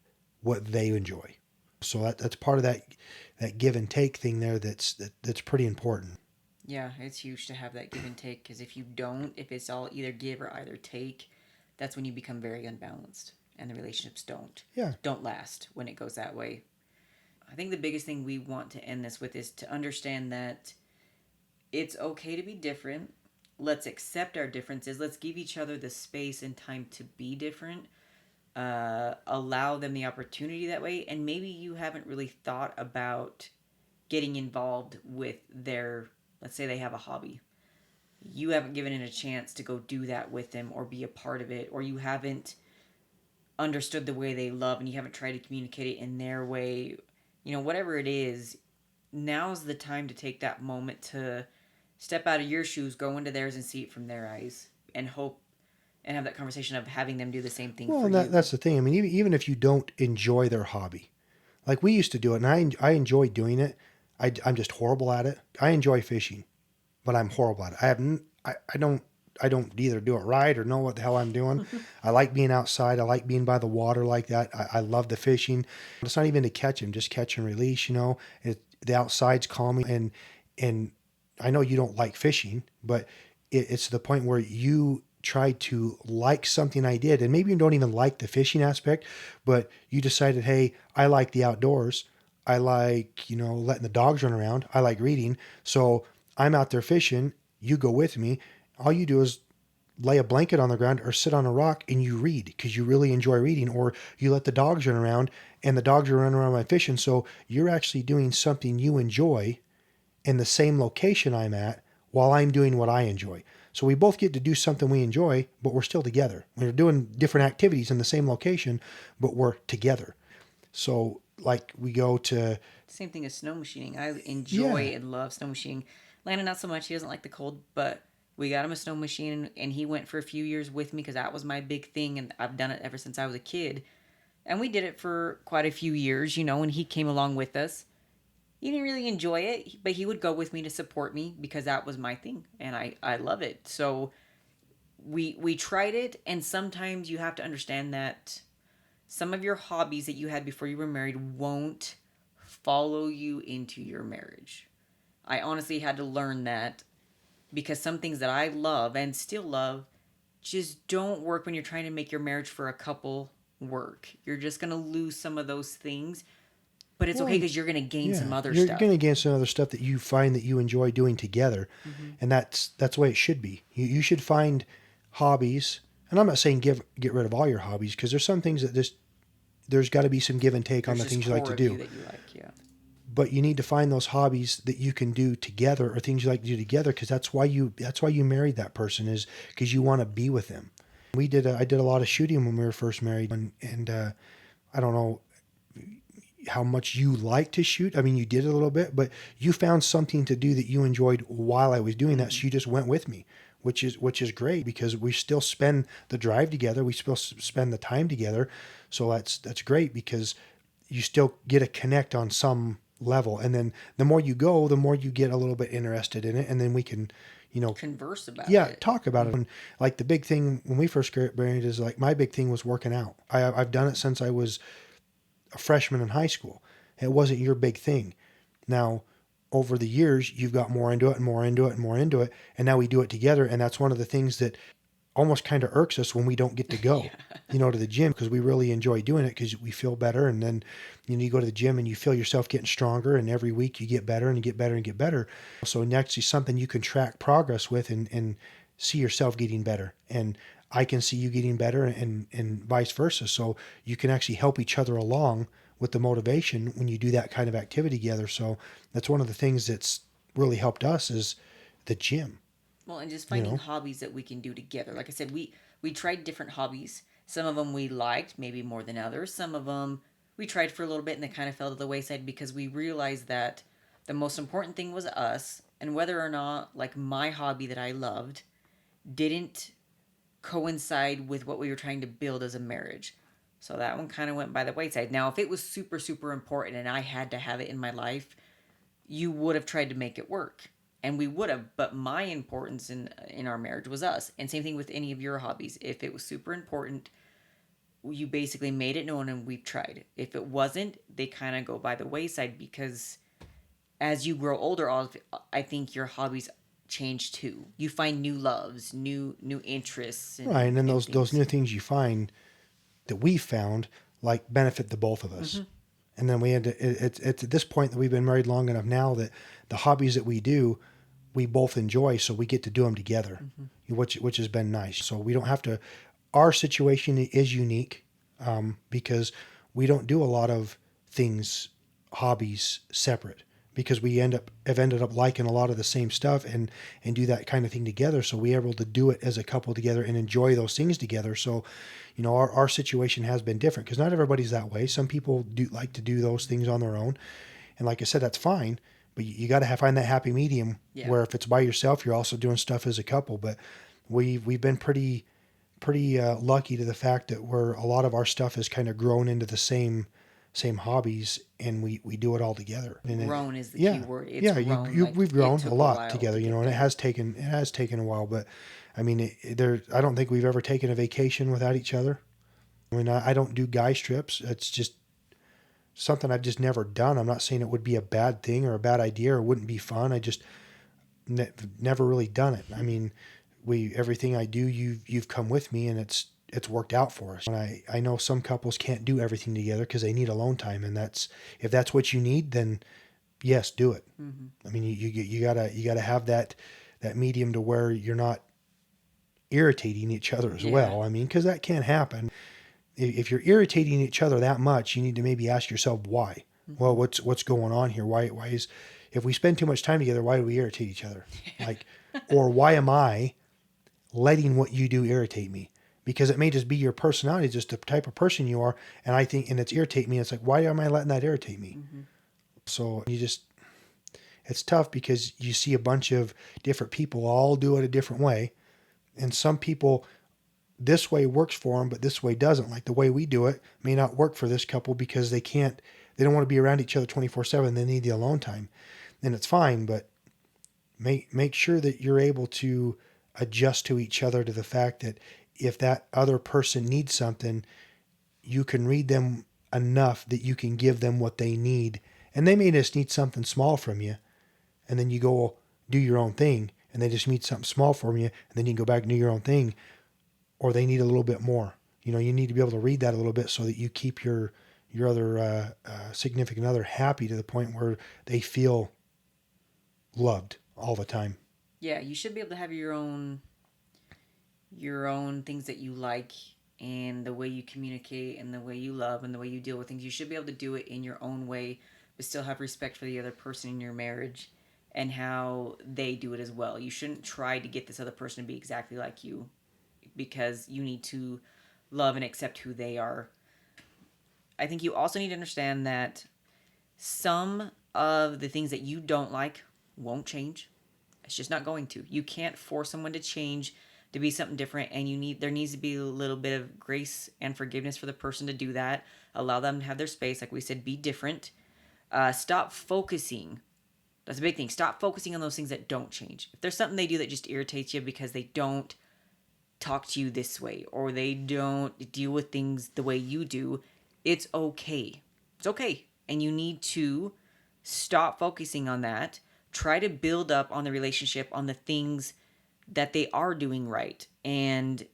what they enjoy. So that's part of that give and take thing there. That's pretty important. Yeah, it's huge to have that give and take because if you don't, if it's all either give or either take, that's when you become very unbalanced and the relationships Yeah. don't last when it goes that way. I think the biggest thing we want to end this with is to understand that it's okay to be different. Let's accept our differences. Let's give each other the space and time to be different. Allow them the opportunity that way. And maybe you haven't really thought about getting involved with their, let's say they have a hobby. You haven't given it a chance to go do that with them or be a part of it, or you haven't understood the way they love and you haven't tried to communicate it in their way. Whatever it is, now's the time to take that moment to step out of your shoes, go into theirs, and see it from their eyes, and hope and have that conversation of having them do the same thing Well, for and you. that's the thing. I mean, even if you don't enjoy their hobby, like we used to do it, and I enjoy doing it. I'm just horrible at it. I enjoy fishing, but I'm horrible at it. I don't either do it right or know what the hell I'm doing. I like being outside. I like being by the water like that. I love the fishing. It's not even to catch them, just catch and release. The outside's calming, and I know you don't like fishing, but it's to the point where you try to like something I did, and maybe you don't even like the fishing aspect, but you decided, hey, I like the outdoors. I like, letting the dogs run around. I like reading. So I'm out there fishing. You go with me. All you do is lay a blanket on the ground or sit on a rock and you read because you really enjoy reading, or you let the dogs run around and the dogs are running around my fishing. So you're actually doing something you enjoy in the same location I'm at while I'm doing what I enjoy. So we both get to do something we enjoy, but we're still together. We're doing different activities in the same location, but we're together. So like we go to, Same thing as snow machining. I yeah, enjoy and love snow machining. Landon, not so much. He doesn't like the cold, but we got him a snow machine, and he went for a few years with me because that was my big thing, and I've done it ever since I was a kid. And we did it for quite a few years, and he came along with us. He didn't really enjoy it, but he would go with me to support me because that was my thing, and I love it. So we tried it, and sometimes you have to understand that some of your hobbies that you had before you were married won't follow you into your marriage. I honestly had to learn that because some things that I love and still love just don't work when you're trying to make your marriage for a couple work. You're just going to lose some of those things, but it's okay well, because you're going to gain some yeah, other you're going stuff. to gain some other stuff that you find that you enjoy doing together, Mm-hmm. and that's the way it should be. You should find hobbies, and I'm not saying get rid of all your hobbies, because there's some things that just there's got to be some give and take on There's the just things you like core to of you do. that you like, yeah. But you need to find those hobbies that you can do together, or things you like to do together, because that's why you married that person, is because you want to be with them. I did a lot of shooting when we were first married, and I don't know how much you like to shoot. I mean, you did a little bit, but you found something to do that you enjoyed while I was doing that. Mm-hmm. So you just went with me, which is great, because we still spend the drive together. We still spend the time together. So that's great, because you still get a connect on some level. And then the more you go, the more you get a little bit interested in it. And then we can, Converse about yeah, it. talk about it. Mm-hmm. And like the big thing when we first got married is, like, my big thing was working out. I've done it since I was a freshman in high school. It wasn't your big thing. Now, over the years, you've got more into it and more into it and more into it. And now we do it together. And that's one of the things that almost kind of irks us when we don't get to go, Yeah. to the gym, because we really enjoy doing it, because we feel better. And then, you go to the gym and you feel yourself getting stronger. And every week you get better and you get better and get better. So next is something you can track progress with, and see yourself getting better. And I can see you getting better, and vice versa. So you can actually help each other along with the motivation when you do that kind of activity together. So that's one of the things that's really helped us, is the gym, Well, and just you finding know? hobbies that we can do together. Like I said, we tried different hobbies. Some of them we liked, maybe more than others. Some of them we tried for a little bit and they kind of fell to the wayside because we realized that the most important thing was us, and whether or not, like, my hobby that I loved didn't coincide with what we were trying to build as a marriage. So that one kind of went by the wayside. Now, if it was super, super important and I had to have it in my life, you would have tried to make it work. And we would have, but my importance in our marriage was us. And same thing with any of your hobbies. If it was super important, you basically made it known and we've tried. If it wasn't, they kind of go by the wayside because as you grow older, I think your hobbies change too. You find new loves, new interests, Right, and then and those things. new things you find that we found like benefit the both of us. And then we had to. It's at this point that we've been married long enough now that the hobbies that we do, we both enjoy, so we get to do them together, which has been nice. So we don't have to. Our situation is unique because we don't do a lot of things, hobbies separate, because we have ended up liking a lot of the same stuff and do that kind of thing together. So we're able to do it as a couple together and enjoy those things together. So, our situation has been different because not everybody's that way. Some people do like to do those things on their own, and like I said, that's fine. But you got to find that happy medium Yeah. where if it's by yourself, you're also doing stuff as a couple. But we've been pretty lucky to the fact that a lot of our stuff has kind of grown into the same hobbies, and we do it all together. And Grown is the key yeah, word. It's yeah, grown. Like, we've it grown a took a lot while together, to get and there. it has taken a while. But I mean, I don't think we've ever taken a vacation without each other. I mean, I don't do guy trips. It's just something I've just never done. I'm not saying it would be a bad thing or a bad idea or wouldn't be fun. I just never really done it. I mean, everything I do, you've come with me, and it's worked out for us. And I know some couples can't do everything together because they need alone time, and if that's what you need, then yes, do it. I mean, you gotta have that medium to where you're not irritating each other as Yeah. well. I mean, because that can happen. If you're irritating each other that much, you need to maybe ask yourself why. Well, what's going on here? Why is if we spend too much time together, why do we irritate each other? Like, or why am I letting what you do irritate me? Because it may just be your personality, just the type of person you are, and it's irritate me. It's like, why am I letting that irritate me? So it's tough because you see a bunch of different people all do it a different way, and some people this way works for them, but this way doesn't. Like the way we do it may not work for this couple because they don't want to be around each other 24/7. They need the alone time, and it's fine, but make sure that you're able to adjust to each other to the fact that if that other person needs something, you can read them enough that you can give them what they need. And they may just need something small from you, and then you go do your own thing, and they just need something small from you, and then you can go back and do your own thing, or they need a little bit more. You need to be able to read that a little bit so that you keep your other significant other happy to the point where they feel loved all the time. Yeah, you should be able to have your own things that you like, and the way you communicate and the way you love and the way you deal with things. You should be able to do it in your own way, but still have respect for the other person in your marriage and how they do it as well. You shouldn't try to get this other person to be exactly like you because you need to love and accept who they are. I think you also need to understand that some of the things that you don't like won't change. It's just not going to. You can't force someone to change to be something different, and there needs to be a little bit of grace and forgiveness for the person to do that. Allow them to have their space. Like we said, be different. Stop focusing. That's a big thing. Stop focusing on those things that don't change. If there's something they do that just irritates you because they don't talk to you this way or they don't deal with things the way you do, it's okay. It's okay. And you need to stop focusing on that. Try to build up on the relationship, on the things that they are doing right, and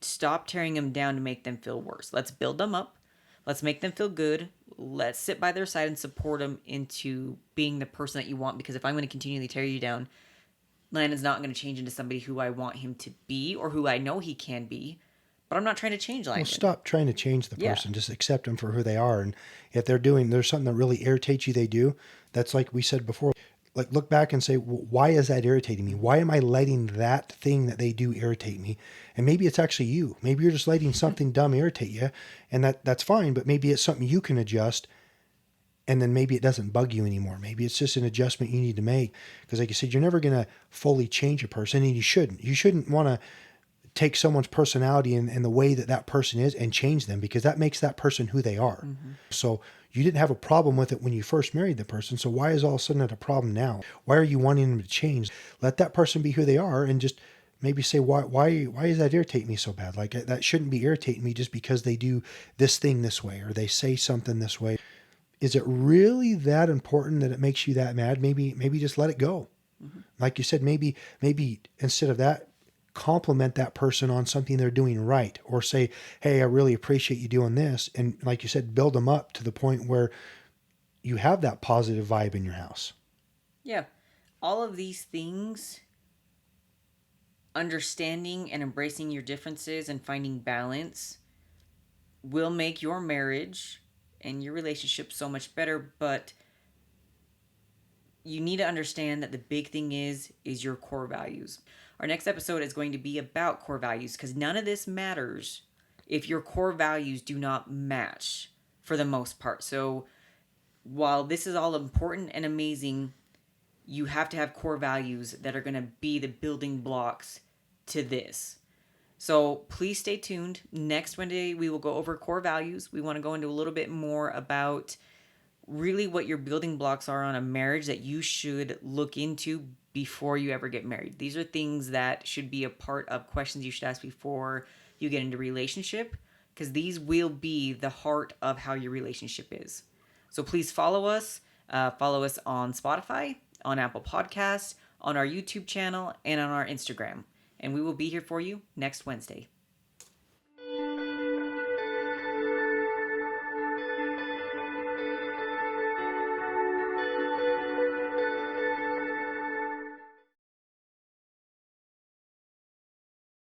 stop tearing them down to make them feel worse. Let's build them up. Let's make them feel good. Let's sit by their side and support them into being the person that you want. Because if I'm going to continually tear you down, Landon's not going to change into somebody who I want him to be or who I know he can be. But I'm not trying to change Landon. Well, stop trying to change the Yeah. person. Just accept them for who they are. And if there's something that really irritates you, they do. That's like we said before. Like, look back and say, why is that irritating me? Why am I letting that thing that they do irritate me? And maybe it's actually you. Maybe you're just letting something dumb irritate you, and that's fine. But maybe it's something you can adjust, and then maybe it doesn't bug you anymore. Maybe it's just an adjustment you need to make. Because, like you said, you're never going to fully change a person, and you shouldn't. You shouldn't want to take someone's personality and the way that that person is and change them, because that makes that person who they are. Mm-hmm. So you didn't have a problem with it when you first married the person. So why is all of a sudden it a problem now? Why are you wanting them to change? Let that person be who they are, and just maybe say, why does that irritate me so bad? Like, that shouldn't be irritating me just because they do this thing this way or they say something this way. Is it really that important that it makes you that mad? Maybe just let it go. Mm-hmm. Like you said, maybe instead of that, compliment that person on something they're doing right, or say, hey, I really appreciate you doing this. And like you said, build them up to the point where you have that positive vibe in your house. Yeah. All of these things, understanding and embracing your differences and finding balance, will make your marriage and your relationship so much better. But you need to understand that the big thing is your core values. Our next episode is going to be about core values, because none of this matters if your core values do not match for the most part. So while this is all important and amazing, you have to have core values that are going to be the building blocks to this. So please stay tuned. Next Wednesday, we will go over core values. We want to go into a little bit more about really what your building blocks are on a marriage that you should look into before you ever get married. These are things that should be a part of questions you should ask before you get into a relationship, because these will be the heart of how your relationship is. So please follow us. Follow us on Spotify, on Apple Podcasts, on our YouTube channel, and on our Instagram. And we will be here for you next Wednesday.